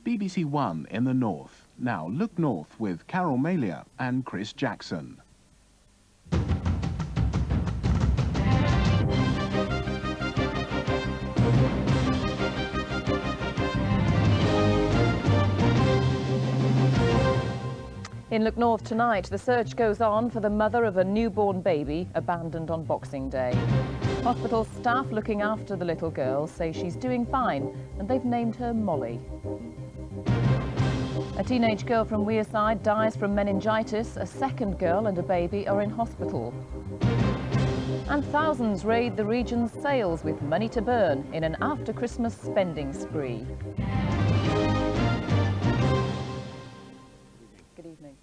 BBC One in the north. Now look north with Carol Malia and Chris Jackson. In Look North tonight, the search goes on for the mother of a newborn baby abandoned on Boxing Day. Hospital staff looking after the little girl say she's doing fine and they've named her Molly. A teenage girl from Wearside dies from meningitis. A second girl and a baby are in hospital. And thousands raid the region's sales with money to burn in an after-Christmas spending spree. Good evening.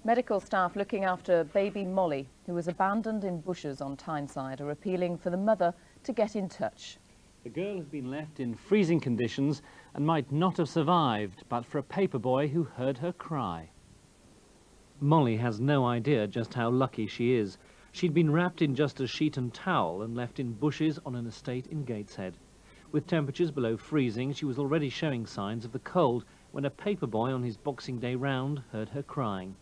Medical staff looking after baby Molly, who was abandoned in bushes on Tyneside, are appealing for the mother to get in touch. The girl has been left in freezing conditions and might not have survived but for a paperboy who heard her cry. Molly has no idea just how lucky she is. She'd been wrapped in just a sheet and towel and left in bushes on an estate in Gateshead. With temperatures below freezing, she was already showing signs of the cold when a paperboy on his Boxing Day round heard her crying.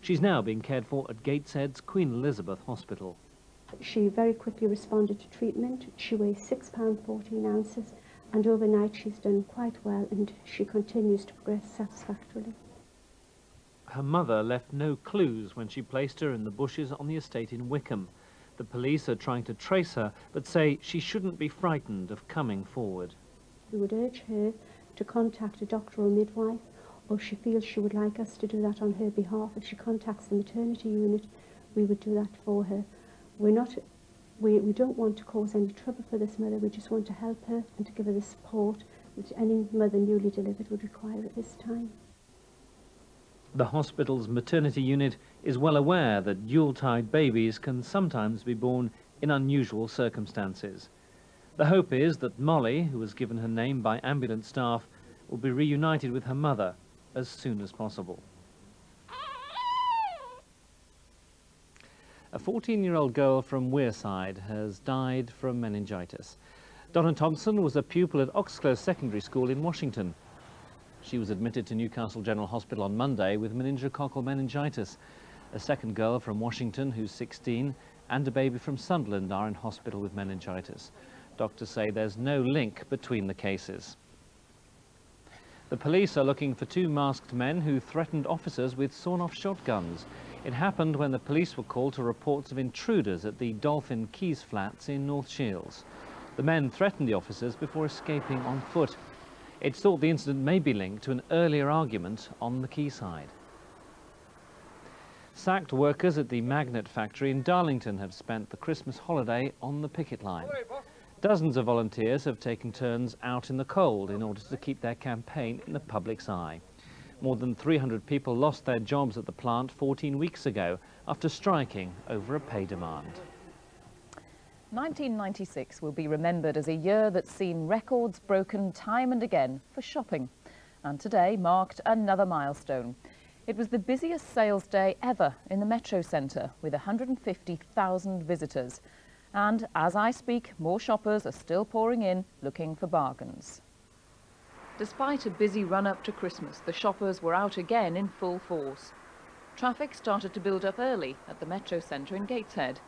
She's now being cared for at Gateshead's Queen Elizabeth Hospital. She very quickly responded to treatment. She weighs £6 14 ounces and overnight she's done quite well and she continues to progress satisfactorily. Her mother left no clues when she placed her in the bushes on the estate in Wickham. The police are trying to trace her but say she shouldn't be frightened of coming forward. We would urge her to contact a doctor or midwife, or if she feels she would like us to do that on her behalf. If she contacts the maternity unit, we would do that for her. We don't want to cause any trouble for this mother. We just want to help her and to give her the support that any mother newly delivered would require at this time. The hospital's maternity unit is well aware that Yuletide babies can sometimes be born in unusual circumstances. The hope is that Molly, who was given her name by ambulance staff, will be reunited with her mother as soon as possible. A 14-year-old girl from Wearside has died from meningitis. Donna Thompson was a pupil at Oxclose Secondary School in Washington. She was admitted to Newcastle General Hospital on Monday with meningococcal meningitis. A second girl from Washington, who's 16, and a baby from Sunderland are in hospital with meningitis. Doctors say there's no link between the cases. The police are looking for two masked men who threatened officers with sawn-off shotguns. It happened when the police were called to reports of intruders at the Dolphin Keys flats in North Shields. The men threatened the officers before escaping on foot. It's thought the incident may be linked to an earlier argument on the quayside. Sacked workers at the magnet factory in Darlington have spent the Christmas holiday on the picket line. Dozens of volunteers have taken turns out in the cold in order to keep their campaign in the public's eye. More than 300 people lost their jobs at the plant 14 weeks ago after striking over a pay demand. 1996 will be remembered as a year that's seen records broken time and again for shopping. And today marked another milestone. It was the busiest sales day ever in the Metro Centre with 150,000 visitors. And as I speak, more shoppers are still pouring in looking for bargains. Despite a busy run-up to Christmas, the shoppers were out again in full force. Traffic started to build up early at the Metro Centre in Gateshead.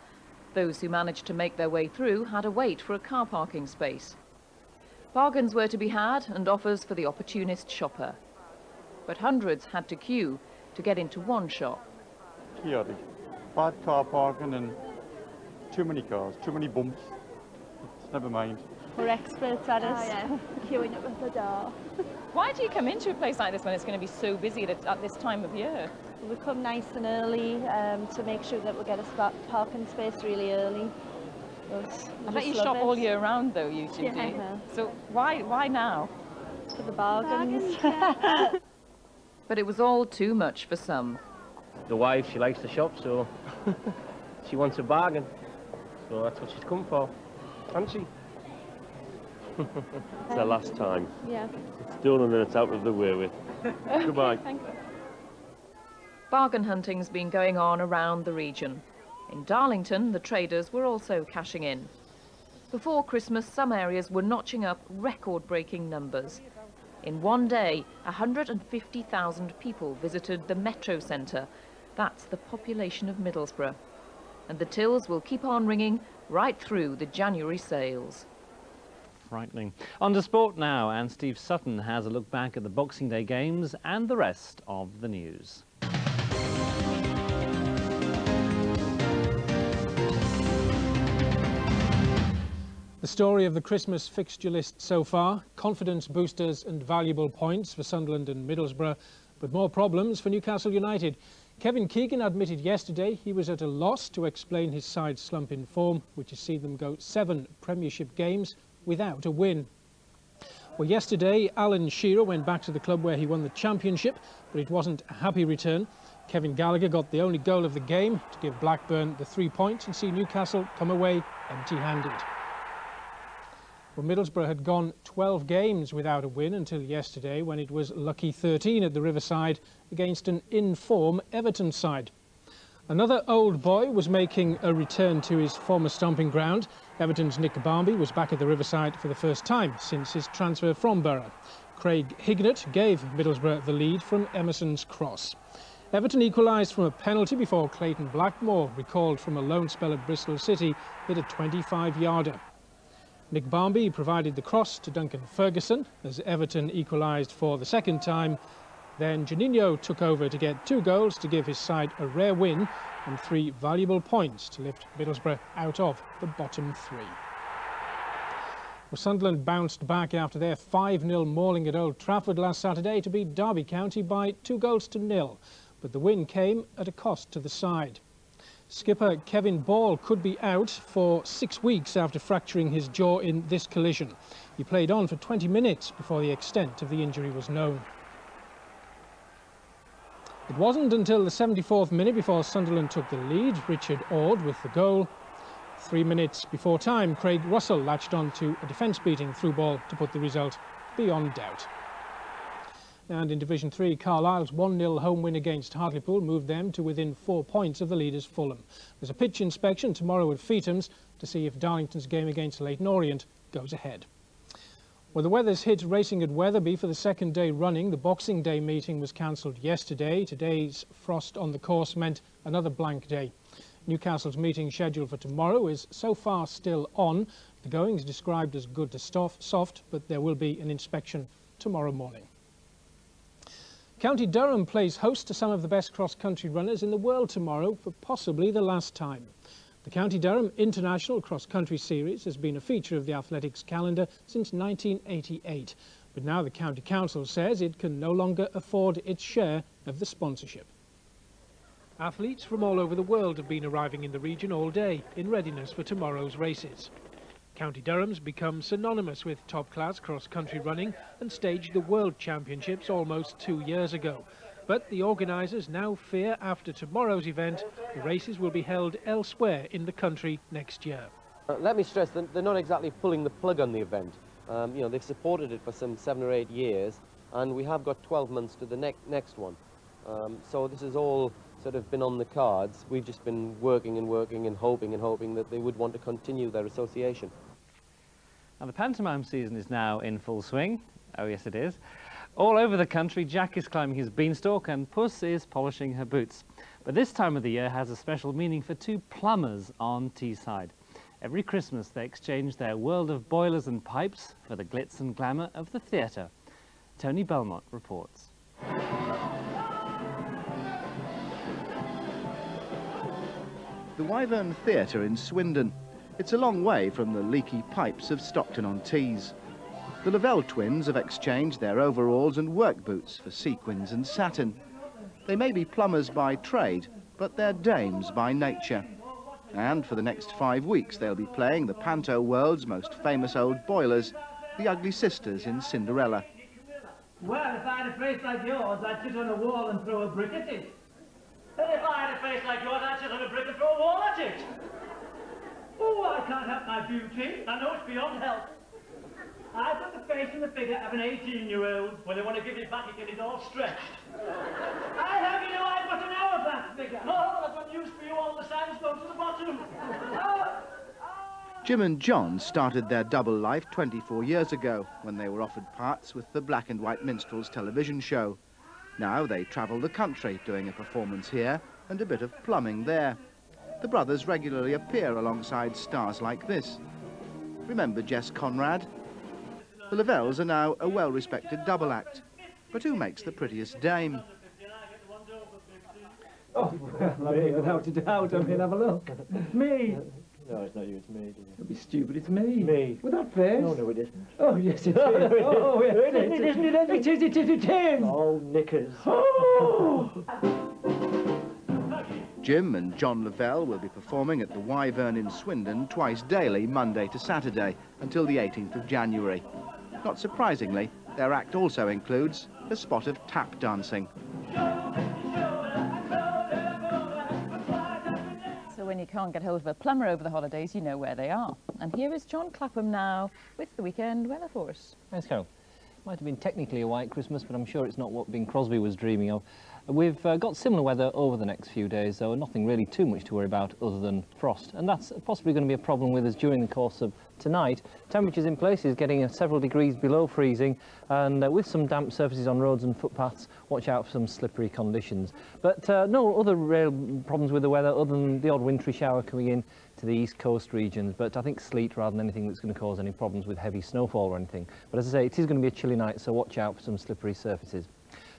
Those who managed to make their way through had to wait for a car parking space. Bargains were to be had and offers for the opportunist shopper. But hundreds had to queue to get into one shop. Chaotic. Bad car parking and too many cars, too many bumps. Never mind. We're experts at it, queuing up at the door. Why do you come into a place like this when it's going to be so busy at this time of year? We come nice and early to make sure that we get a parking space really early. I bet you shop all year round though, usually. Yeah. So why now? For the bargains. But it was all too much for some. The wife, she likes to shop, so she wants a bargain. So that's what she's come for, hasn't she? It's the last time. Yeah. It's done and then it's out of the way with. Goodbye. Thank you. Bargain hunting's been going on around the region. In Darlington, the traders were also cashing in. Before Christmas, some areas were notching up record-breaking numbers. In one day, 150,000 people visited the Metro Centre. That's the population of Middlesbrough. And the tills will keep on ringing right through the January sales. Frightening. On to sport now, and Steve Sutton has a look back at the Boxing Day games and the rest of the news. The story of the Christmas fixture list so far: confidence boosters and valuable points for Sunderland and Middlesbrough, but more problems for Newcastle United. Kevin Keegan admitted yesterday he was at a loss to explain his side's slump in form, which has seen them go 7 Premiership games without a win. Well, yesterday Alan Shearer went back to the club where he won the championship, but it wasn't a happy return. Kevin Gallagher got the only goal of the game to give Blackburn the 3 points and see Newcastle come away empty-handed. Well, Middlesbrough had gone 12 games without a win until yesterday, when it was lucky 13 at the Riverside against an in-form Everton side. Another old boy was making a return to his former stomping ground. Everton's Nick Barmby was back at the Riverside for the first time since his transfer from Borough. Craig Hignett gave Middlesbrough the lead from Emerson's cross. Everton equalised from a penalty before Clayton Blackmore, recalled from a loan spell at Bristol City, hit a 25-yarder. Nick Barmby provided the cross to Duncan Ferguson as Everton equalised for the second time. Then Juninho took over to get 2 goals to give his side a rare win and 3 valuable points to lift Middlesbrough out of the bottom 3. Well, Sunderland bounced back after their 5-0 mauling at Old Trafford last Saturday to beat Derby County by 2-0, but the win came at a cost to the side. Skipper Kevin Ball could be out for 6 weeks after fracturing his jaw in this collision. He played on for 20 minutes before the extent of the injury was known. It wasn't until the 74th minute before Sunderland took the lead, Richard Ord with the goal. 3 minutes before time, Craig Russell latched on to a defence-beating through ball to put the result beyond doubt. And in Division 3, Carlisle's 1-0 home win against Hartlepool moved them to within 4 points of the leaders Fulham. There's a pitch inspection tomorrow at Feetham's to see if Darlington's game against Leyton Orient goes ahead. Well, the weather's hit racing at Wetherby for the second day running. The Boxing Day meeting was cancelled yesterday. Today's frost on the course meant another blank day. Newcastle's meeting scheduled for tomorrow is so far still on. The going is described as good to soft, but there will be an inspection tomorrow morning. County Durham plays host to some of the best cross-country runners in the world tomorrow for possibly the last time. The County Durham International Cross-Country Series has been a feature of the athletics calendar since 1988, but now the County Council says it can no longer afford its share of the sponsorship. Athletes from all over the world have been arriving in the region all day in readiness for tomorrow's races. County Durham's become synonymous with top-class cross-country running and staged the World Championships almost 2 years ago. But the organisers now fear after tomorrow's event, the races will be held elsewhere in the country next year. Let me stress that they're not exactly pulling the plug on the event. You know, they've supported it for some 7 or 8 years, and we have got 12 months to the next one. So this has all sort of been on the cards. We've just been working and working and hoping that they would want to continue their association. Now, the pantomime season is now in full swing. Oh yes, it is. All over the country, Jack is climbing his beanstalk and Puss is polishing her boots. But this time of the year has a special meaning for 2 plumbers on Teesside. Every Christmas they exchange their world of boilers and pipes for the glitz and glamour of the theatre. Tony Belmont reports. The Wyvern Theatre in Swindon. It's a long way from the leaky pipes of Stockton-on-Tees. The Lavelle twins have exchanged their overalls and work boots for sequins and satin. They may be plumbers by trade, but they're dames by nature. And for the next 5 weeks they'll be playing the panto world's most famous old boilers, the Ugly Sisters in Cinderella. Well, if I had a face like yours, I'd sit on a wall and throw a brick at it. And if I had a face like yours, I'd sit on a brick and throw a wall at it. Oh, I can't help my beauty. I know it's beyond help. I've got the face and the figure of an 18-year-old. When they want to give it back, it gets all stretched. I have, you know, I've got an hourglass figure. Oh, I've got news for you, all the signs go to the bottom. Jim and John started their double life 24 years ago when they were offered parts with the Black and White Minstrels television show. Now they travel the country doing a performance here and a bit of plumbing there. The brothers regularly appear alongside stars like this. Remember Jess Conrad? The Lavelles are now a well-respected double act. But who makes the prettiest dame? Oh, well, me, without a doubt. I mean, have a look. Me. No, it's not you, it's me, dear. Don't be stupid, it's me. Me. With that face? No, no, it isn't. Oh, yes, it is. Oh, yes, it isn't it? It is, it is, it is. Oh, knickers. Oh! Jim and John Lavelle will be performing at the Wyvern in Swindon twice daily, Monday to Saturday, until the 18th of January. Not surprisingly, their act also includes a spot of tap dancing. So when you can't get hold of a plumber over the holidays, you know where they are. And here is John Clapham now with the weekend weather for us. Thanks, Carol. Might have been technically a white Christmas, but I'm sure it's not what Bing Crosby was dreaming of. We've got similar weather over the next few days, though nothing really too much to worry about other than frost. And that's possibly going to be a problem with us during the course of tonight. Temperatures in places getting several degrees below freezing, and with some damp surfaces on roads and footpaths, watch out for some slippery conditions. But no other real problems with the weather other than the odd wintry shower coming in to the east coast regions, but I think sleet rather than anything that's going to cause any problems with heavy snowfall or anything. But as I say, it is going to be a chilly night, so watch out for some slippery surfaces.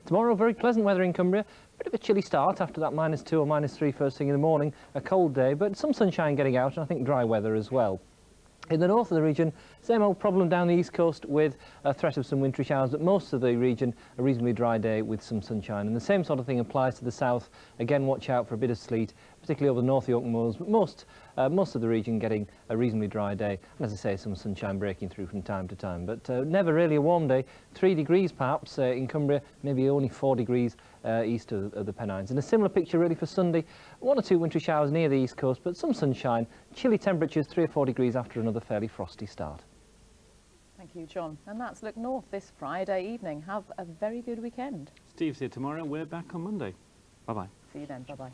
Tomorrow, very pleasant weather in Cumbria. A bit of a chilly start after that -2 or -3 first thing in the morning. A cold day, but some sunshine getting out, and I think dry weather as well. In the north of the region, same old problem down the east coast with a threat of some wintry showers, but most of the region a reasonably dry day with some sunshine. And the same sort of thing applies to the south. Again, watch out for a bit of sleet, particularly over the North York Moors, but most of the region getting a reasonably dry day. And as I say, some sunshine breaking through from time to time, but never really a warm day. 3 degrees perhaps in Cumbria, maybe only 4 degrees east of the Pennines. And a similar picture really for Sunday. 1 or 2 wintry showers near the east coast, but some sunshine. Chilly temperatures, 3 or 4 degrees after another fairly frosty start. Thank you, John. And that's Look North this Friday evening. Have a very good weekend. Steve's here tomorrow. We're back on Monday. Bye-bye. See you then. Bye-bye.